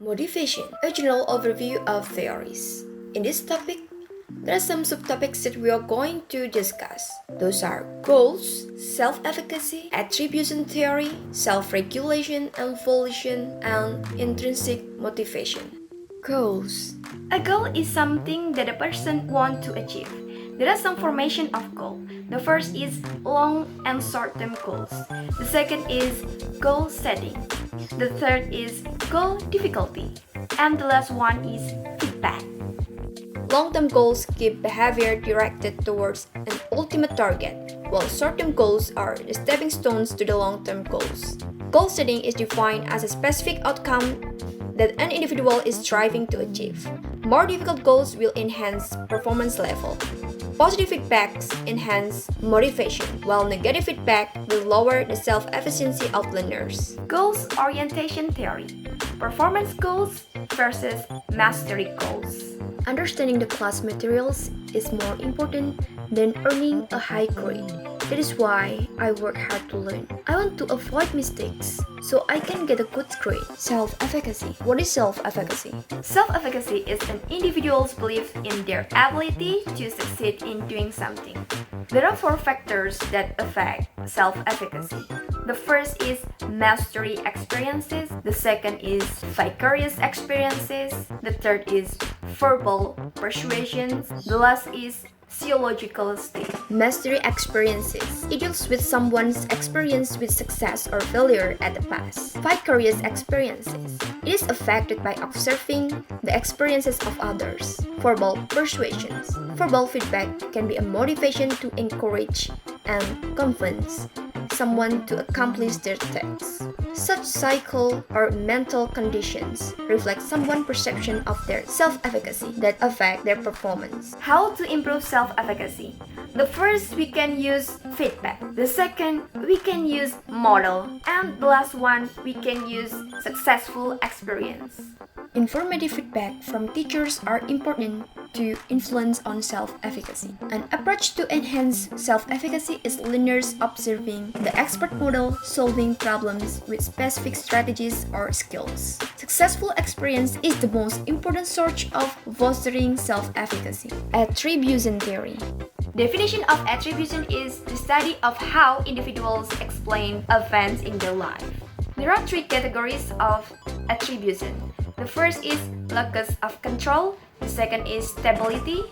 Motivation, a general overview of theories. In this topic, there are some subtopics that we are going to discuss. Those are goals, self-efficacy, attribution theory, self-regulation and volition, and intrinsic motivation. Goals. A goal is something that a person wants to achieve. There are some formation of goal. The first is long and short-term goals. The second is goal setting. The third is goal difficulty. And the last one is feedback. Long-term goals keep behavior directed towards an ultimate target, while short-term goals are the stepping stones to the long-term goals. Goal setting is defined as a specific outcome that an individual is striving to achieve. More difficult goals will enhance performance level. Positive feedbacks enhance motivation, while negative feedback will lower the self-efficiency of learners. Goals orientation theory. Performance goals versus mastery goals. Understanding the class materials is more important than earning a high grade. That is why I work hard to learn. I want to avoid mistakes so I can get a good grade. Self-efficacy. What is self-efficacy? Self-efficacy is an individual's belief in their ability to succeed in doing something. There are 4 factors that affect self-efficacy. The first is mastery experiences. The second is vicarious experiences. The third is verbal persuasions. The last is physiological state. Mastery experiences. It deals with someone's experience with success or failure at the past. Vicarious experiences. It is affected by observing the experiences of others. Verbal persuasions. Verbal feedback can be a motivation to encourage and convince someone to accomplish their tasks. Such cycle or mental conditions reflect someone's perception of their self-efficacy that affect their performance. How to improve self-efficacy? The first, we can use feedback. The second, we can use model. And the last one, we can use successful experience. Informative feedback from teachers are important to influence on self-efficacy. An approach to enhance self-efficacy is learners observing the expert model, solving problems with specific strategies or skills. Successful experience is the most important source of fostering self-efficacy. Attribution theory. Definition of attribution is the study of how individuals explain events in their life. There are 3 categories of attribution. The first is locus of control, the second is stability,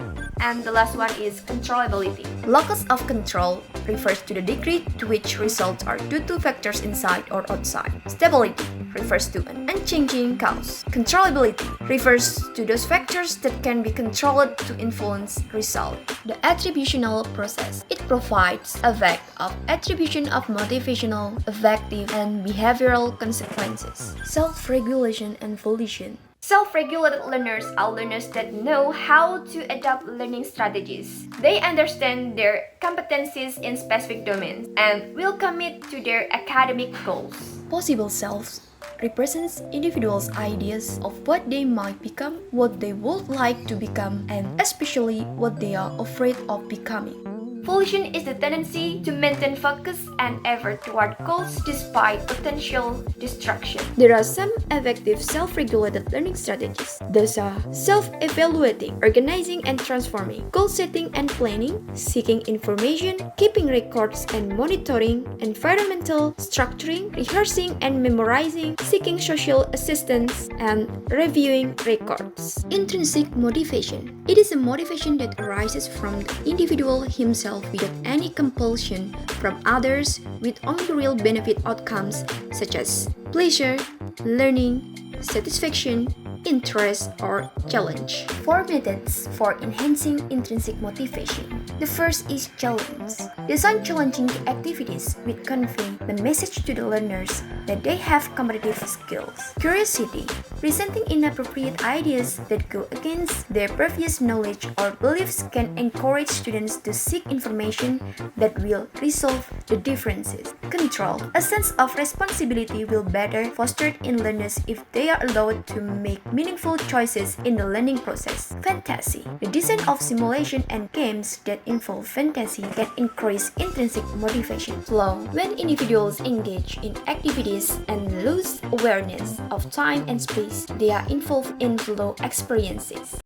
and the last one is controllability. Locus of control refers to the degree to which results are due to factors inside or outside. Stability refers to an unchanging cause. Controllability refers to those factors that can be controlled to influence result. The attributional process. It provides a vect of attribution of motivational, affective, and behavioral consequences. Self-regulation and volition. Self-regulated learners are learners that know how to adopt learning strategies. They understand their competencies in specific domains and will commit to their academic goals. Possible selves represents individuals' ideas of what they might become, what they would like to become, and especially what they are afraid of becoming. Volition is the tendency to maintain focus and effort toward goals despite potential distraction. There are some effective self-regulated learning strategies. Those are self-evaluating, organizing and transforming, goal setting and planning, seeking information, keeping records and monitoring, environmental structuring, rehearsing and memorizing, seeking social assistance, and reviewing records. Intrinsic motivation. It is a motivation that arises from the individual himself without any compulsion from others, with only real benefit outcomes such as pleasure, learning, satisfaction, interest, or challenge. 4 methods for enhancing intrinsic motivation. The first is challenge. Design challenging activities which convey the message to the learners that they have competitive skills. Curiosity. Presenting inappropriate ideas that go against their previous knowledge or beliefs can encourage students to seek information that will resolve the differences. Control. A sense of responsibility will better fostered in learners if they are allowed to make meaningful choices in the learning process. Fantasy. The design of simulation and games that involve fantasy can increase intrinsic motivation. Flow. When individuals engage in activities changes and lose awareness of time and space they are involved in flow experiences.